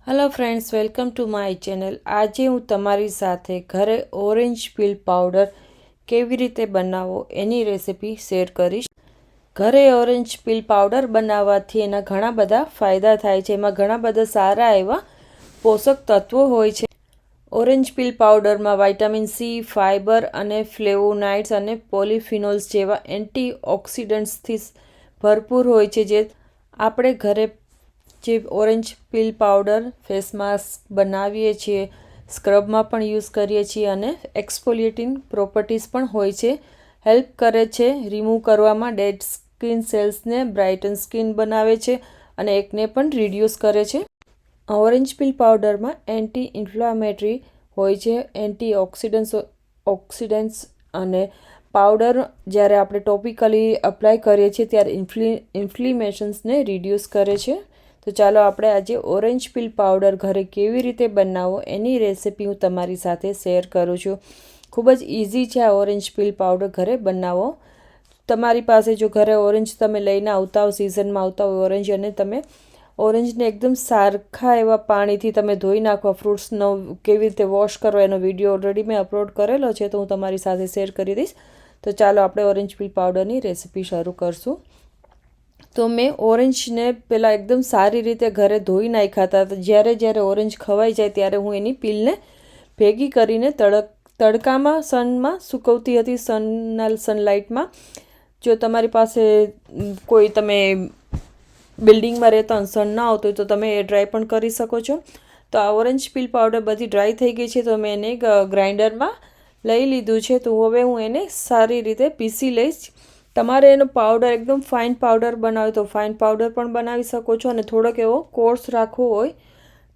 Hello friends, welcome to my channel. આજે હું તમારી સાથે ઘરે ઓરેન્જ પીલ પાવડર કેવી રીતે બનાવવો એની રેસિપી શેર કરીશ. ઘરે ઓરેન્જ પીલ પાવડર બનાવવાથી એના ઘણા બધા ફાયદા થાય છે. એમાં ઘણા બધા સારા એવા પોષક તત્વો હોય છે. ઓરેન્જ પીલ પાવડરમાં વિટામિન સી, ફાઇબર અને ફ્લેવોનાઇડ્સ અને પોલિફિનોલ્સ જેવા એન્ટીઓક્સિડન્ટ્સથી ભરપૂર હોય છે, જે આપણે ઘરે જે ઓરેન્જ પીલ પાવડર ફેસ માસ્ક બનાવીએ છીએ, સ્ક્રબમાં પણ યુઝ કરીએ છીએ અને એક્સફોલિએટિંગ પ્રોપર્ટીઝ પણ હોય છે. હેલ્પ કરે છે રિમૂવ કરવામાં, ડેડ સ્કિન સેલ્સને બ્રાઇટન સ્કિન બનાવે છે અને એકને પણ રિડ્યુસ કરે છે. ઓરેન્જ પીલ પાવડરમાં એન્ટી ઇન્ફ્લામેટરી હોય છે, ઓક્સિડન્ટ્સ અને પાવડર જ્યારે આપણે ટોપિકલી અપ્લાય કરીએ છીએ ત્યારે ઇન્ફ્લેમેશન્સને રિડ્યુસ કરે છે. તો ચાલો આપણે આજે ઓરેન્જ પીલ પાવડર ઘરે કેવી રીતે બનાવવો એની રેસિપી હું તમારી સાથે શેર કરું છું. ખૂબ જ ઇઝી છે આ ઓરેન્જ પીલ પાવડર ઘરે બનાવવો. તમારી પાસે જો ઘરે ઓરેન્જ તમે લઈને આવતા હો, સિઝનમાં આવતા હોય ઓરેન્જ, અને તમે ઓરેન્જને એકદમ સારખા એવા પાણીથી તમે ધોઈ નાખો. ફ્રૂટ્સનો કેવી રીતે વોશ કરો એનો વિડીયો ઓલરેડી મેં અપલોડ કરેલો છે, તો હું તમારી સાથે શેર કરી દઈશ. તો ચાલો આપણે ઓરેન્જ પીલ પાવડરની રેસિપી શરૂ કરશું. તો મેં ઓરેન્જને પહેલાં એકદમ સારી રીતે ઘરે ધોઈ નાખ્યા હતા. જ્યારે ઓરેન્જ ખવાઈ જાય ત્યારે હું એની પીલને ભેગી કરીને તડકામાં સનમાં સૂકવતી હતી, સનલાઇટમાં. જો તમારી પાસે કોઈ તમે બિલ્ડિંગમાં રહેતા હોય, સન ના આવતો હોય, તો તમે એ ડ્રાય પણ કરી શકો છો. તો આ ઓરેન્જ પીલ પાવડર બધી ડ્રાય થઈ ગઈ છે, તો મેં એને ગ્રાઇન્ડરમાં લઈ લીધું છે. તો હવે હું એને સારી રીતે પીસી લઈશ. તમારે એનો પાવડર એકદમ ફાઇન પાવડર બનાવ્યો તો ફાઇન પાવડર પણ બનાવી શકો છો, અને થોડોક એવો કોર્સ રાખવો હોય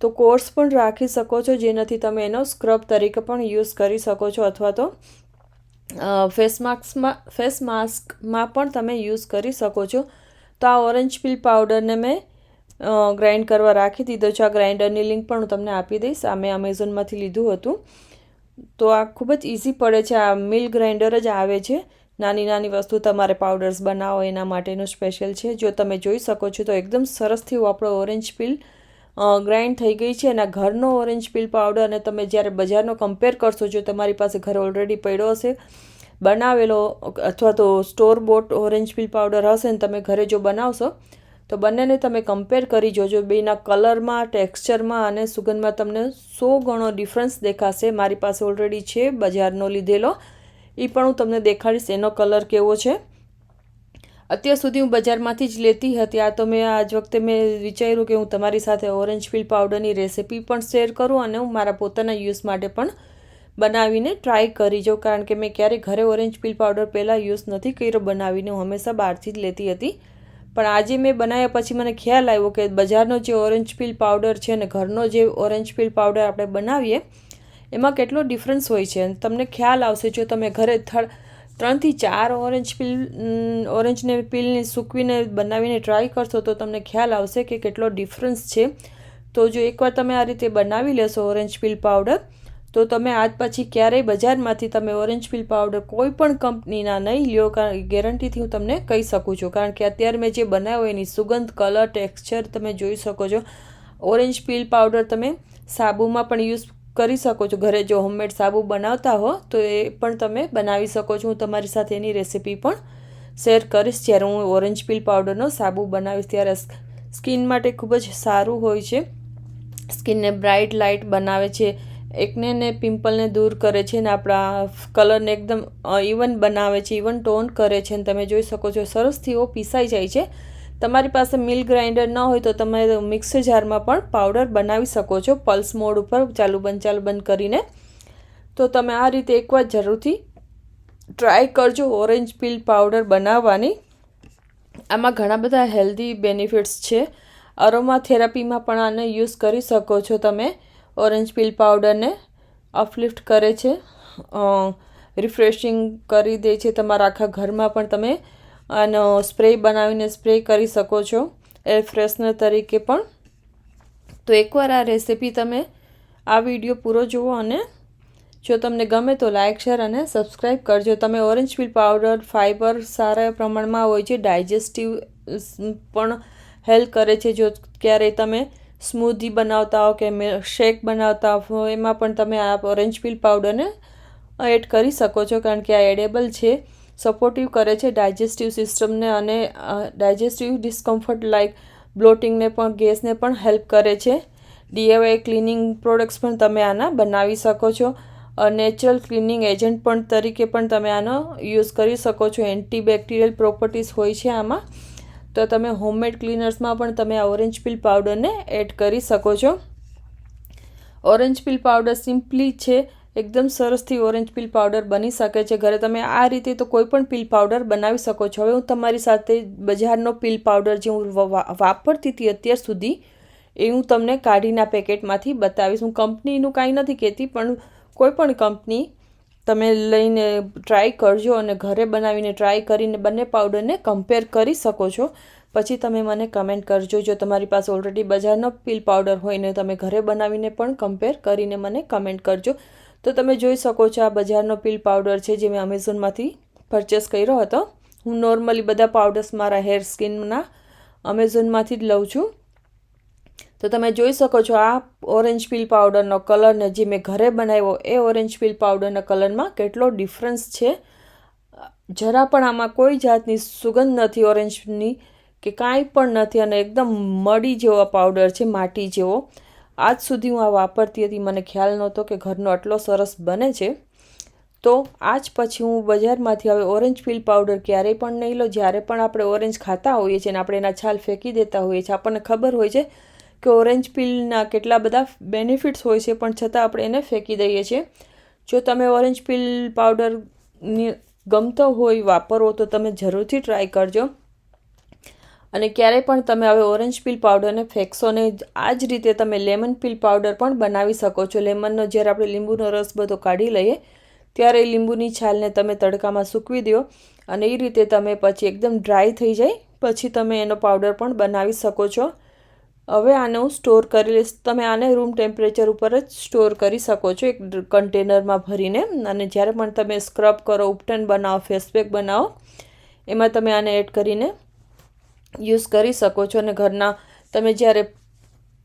તો કોર્સ પણ રાખી શકો છો, જેનાથી તમે એનો સ્ક્રબ તરીકે પણ યુઝ કરી શકો છો, અથવા તો ફેસ માસ્કમાં પણ તમે યુઝ કરી શકો છો. તો આ ઓરેન્જ પીલ પાવડરને મેં ગ્રાઇન્ડ કરવા રાખી દીધો છે. આ ગ્રાઇન્ડરની લિંક પણ હું તમને આપી દઈશ. આ મેં અમેઝોનમાંથી લીધું હતું. તો આ ખૂબ જ ઇઝી પડે છે. આ મિલ ગ્રાઇન્ડર જ આવે છે. નાની વસ્તુ તમારે પાવડર્સ બનાવો એના માટેનું સ્પેશિયલ છે. જો તમે જોઈ શકો છો તો એકદમ સરસથી આપણો ઓરેન્જ પીલ ગ્રાઇન્ડ થઈ ગઈ છે. અને આ ઘરનો ઓરેન્જ પીલ પાવડર અને તમે જ્યારે બજારનો કમ્પેર કરશો, જો તમારી પાસે ઘરે ઓલરેડી પડ્યો હશે બનાવેલો, અથવા તો સ્ટોર બોટ ઓરેન્જ પીલ પાવડર હશે ને તમે ઘરે જો બનાવશો, તો બંનેને તમે કમ્પેર કરી જોજો. બેના કલરમાં, ટેક્સચરમાં અને સુગંધમાં તમને 100 ગણો ડિફરન્સ દેખાશે. મારી પાસે ઓલરેડી છે બજારનો લીધેલો, એ પણ હું તમને દેખાડીશ એનો કલર કેવો છે. અત્યાર સુધી હું બજારમાંથી જ લેતી હતી. આ તો આજ વખતે મેં વિચાર્યું કે હું તમારી સાથે ઓરેન્જ પીલ પાવડરની રેસિપી પણ શેર કરું, અને હું મારા પોતાના યુઝ માટે પણ બનાવીને ટ્રાય કરી જાઉં. કારણ કે મેં ક્યારેય ઘરે ઓરેન્જ પીલ પાવડર પહેલાં યુઝ નથી કર્યો બનાવીને. હું હંમેશા બહારથી જ લેતી હતી. પણ આજે મેં બનાવ્યા પછી મને ખ્યાલ આવ્યો કે બજારનો જે ઓરેન્જ પીલ પાવડર છે અને ઘરનો જે ઓરેન્જ પીલ પાવડર આપણે બનાવીએ એમાં કેટલો ડિફરન્સ હોય છે. અને તમને ખ્યાલ આવશે જો તમે ઘરે 3 થી 4 ઓરેન્જને પીલને સૂકવીને બનાવીને ટ્રાય કરશો, તો તમને ખ્યાલ આવશે કે કેટલો ડિફરન્સ છે. તો જો એકવાર તમે આ રીતે બનાવી લેશો ઓરેન્જ પીલ પાવડર, તો તમે આજ પછી ક્યારેય બજારમાંથી તમે ઓરેન્જ પીલ પાવડર કોઈ પણ કંપનીના નહીં લ્યો. ગેરંટીથી હું તમને કહી શકું છું. કારણ કે અત્યારે મેં જે બનાવ્યો એની સુગંધ, કલર, ટેક્સચર તમે જોઈ શકો છો. ઓરેન્જ પીલ પાવડર તમે સાબુમાં પણ યુઝ કરી શકો છો. ઘરે જો હોમમેડ સાબુ બનાવતા હો તો એ પણ તમે બનાવી શકો છો. હું તમારી સાથે એની રેસિપી પણ શેર કરીશ. જ્યારે હું ઓરેન્જ પીલ પાવડરનો સાબુ બનાવીશ ત્યારે સ્કિન માટે ખૂબ જ સારું હોય છે. સ્કિનને બ્રાઇટ લાઇટ બનાવે છે, એકને ને પિમ્પલને દૂર કરે છે, ને આપણા કલરને એકદમ ઇવન બનાવે છે, ઇવન ટોન કરે છે. અને તમે જોઈ શકો છો સરસથી એવો પીસાઈ જાય છે. તમારી પાસે મિલ ગ્રાઇન્ડર ન હોય તો તમે મિક્સર જારમાં પણ પાવડર બનાવી શકો છો, પલ્સ મોડ ઉપર ચાલુ બંધ કરીને. તો તમે આ રીતે એકવાર જરૂરથી ટ્રાય કરજો ઓરેન્જ પીલ પાવડર બનાવવાની. આમાં ઘણા બધા હેલ્ધી બેનિફિટ્સ છે. અરોમા થેરાપીમાં પણ આને યુઝ કરી શકો છો તમે. ઓરેન્જ પીલ પાવડરને અપલિફ્ટ કરે છે, રિફ્રેશિંગ કરી દે છે. તમારા આખા ઘરમાં પણ તમે આનો સ્પ્રે બનાવીને સ્પ્રે કરી શકો છો, એર ફ્રેશનર તરીકે પણ. તો એકવાર આ રેસિપી તમે આ વિડીયો પૂરો જુઓ, અને જો તમને ગમે તો લાઇક, શેર અને સબસ્ક્રાઈબ કરજો. તમે ઓરેન્જ પીલ પાવડર ફાઇબર સારા પ્રમાણમાં હોય છે, ડાયજેસ્ટિવ પણ હેલ્પ કરે છે. જો ક્યારેય તમે સ્મૂધી બનાવતા હો કે શેક બનાવતા હો, એમાં પણ તમે આ ઓરેન્જ પીલ પાવડરને એડ કરી શકો છો, કારણ કે આ એડેબલ છે, સપોર્ટિવ કરે છે ડાયજેસ્ટિવ સિસ્ટમને, અને ડાયજેસ્ટિવ ડિસ્કમ્ફર્ટ લાઇક બ્લોટિંગને પણ, ગેસને પણ હેલ્પ કરે છે. DIY ક્લિનિંગ પ્રોડક્ટ્સ પણ તમે આના બનાવી શકો છો. નેચરલ ક્લિનિંગ એજન્ટ પણ તરીકે પણ તમે આનો યુઝ કરી શકો છો. એન્ટીબેક્ટેરિયલ પ્રોપર્ટીઝ હોય છે આમાં, તો તમે હોમમેડ ક્લિનર્સમાં પણ તમે આ ઓરેન્જ પીલ પાવડરને એડ કરી શકો છો. ઓરેન્જ પીલ પાવડર સિમ્પલી છે, એકદમ સરસથી ઓરેન્જ પીલ પાવડર બની શકે છે ઘરે. તમે આ રીતે તો કોઈ પણ પીલ પાવડર બનાવી શકો છો. હવે હું તમારી સાથે બજારનો પીલ પાવડર જે હું વાપરતી હતી અત્યાર સુધી, એ હું તમને કાઢીના પેકેટમાંથી બતાવીશ. હું કંપનીનું કાંઈ નથી કહેતી, પણ કોઈ પણ કંપની તમે લઈને ટ્રાય કરજો, અને ઘરે બનાવીને ટ્રાય કરીને બંને પાવડરને કમ્પેર કરી શકો છો. પછી તમે મને કમેન્ટ કરજો. જો તમારી પાસે ઓલરેડી બજારનો પીલ પાવડર હોય ને તમે ઘરે બનાવીને પણ કમ્પેર કરીને મને કમેન્ટ કરજો. તો તમે જોઈ શકો છો આ બજારનો પીલ પાવડર છે, જે મેં અમેઝોનમાંથી પરચેસ કર્યો હતો. હું નોર્મલી બધા પાવડર્સ મારા હેર સ્કિનના અમેઝોનમાંથી જ લઉં છું. તો તમે જોઈ શકો છો આ ઓરેન્જ પીલ પાવડરનો કલરને જે મેં ઘરે બનાવ્યો એ ઓરેન્જ પીલ પાવડરના કલરમાં કેટલો ડિફરન્સ છે. જરા પણ આમાં કોઈ જાતની સુગંધ નથી ઓરેન્જની, કે કાંઈ પણ નથી, અને એકદમ મડી જેવો પાવડર છે, માટી જેવો. આજ સુધી હું આ વાપરતી હતી, મને ખ્યાલ નહોતો કે ઘરનો આટલો સરસ બને છે. તો આજ પછી હું બજારમાંથી હવે ઓરેન્જ પીલ પાવડર ક્યારેય પણ નહીં લો. જ્યારે પણ આપણે ઓરેન્જ ખાતા હોઈએ છીએ અને આપણે એના છાલ ફેંકી દેતા હોઈએ છીએ, આપણને ખબર હોય છે કે ઓરેન્જ પીલના કેટલા બધા બેનિફિટ્સ હોય છે, પણ છતાં આપણે એને ફેંકી દઈએ છીએ. જો તમે ઓરેન્જ પીલ પાવડરની ગમતો હોય વાપરવો, તો તમે જરૂરથી ટ્રાય કરજો. અને ક્યારેય પણ તમે હવે ઓરેન્જ પીલ પાવડરને ફેંકશો નહીં. આ જ રીતે તમે લેમન પીલ પાવડર પણ બનાવી શકો છો. લેમનનો જ્યારે આપણે લીંબુનો રસ બધો કાઢી લઈએ, ત્યારે લીંબુની છાલને તમે તડકામાં સૂકવી દો, અને એ રીતે તમે પછી એકદમ ડ્રાય થઈ જાય પછી તમે એનો પાવડર પણ બનાવી શકો છો. હવે આને હું સ્ટોર કરી લઈશ. તમે આને રૂમ ટેમ્પરેચર ઉપર જ સ્ટોર કરી શકો છો, એક કન્ટેનરમાં ભરીને. અને જ્યારે પણ તમે સ્ક્રબ કરો, ઉપટન બનાવો, ફેસપેક બનાવો, એમાં તમે આને એડ કરીને યુઝ કરી શકો છો. અને ઘરના તમે જ્યારે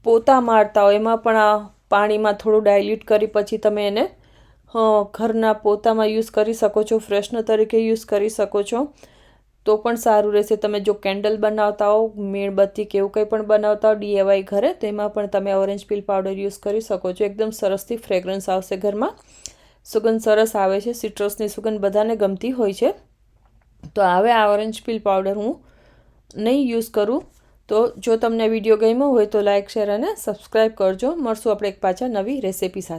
પોતા મારતા હો, એમાં પણ આ પાણીમાં થોડું ડાયલ્યુટ કરી પછી તમે એને ઘરના પોતામાં યુઝ કરી શકો છો, ફ્રેશનર તરીકે યુઝ કરી શકો છો, તો પણ સારું રહેશે. તમે જો કેન્ડલ બનાવતા હો, મીણબત્તી કે એવું કંઈ પણ બનાવતા હો DIY ઘરે, તો એમાં પણ તમે ઓરેન્જ પીલ પાવડર યુઝ કરી શકો છો. એકદમ સરસથી ફ્રેગ્રન્સ આવશે ઘરમાં, સુગંધ સરસ આવે છે. સિટ્રસની સુગંધ બધાને ગમતી હોય છે. તો હવે આ ઓરેન્જ પીલ પાવડર હું નહીં યુઝ કરું. તો જો તમને વિડીયો ગમ્યો હોય તો લાઇક, શેર અને સબસ્ક્રાઈબ કરજો. મળશું આપણે એક પાછા નવી રેસિપી સાથે.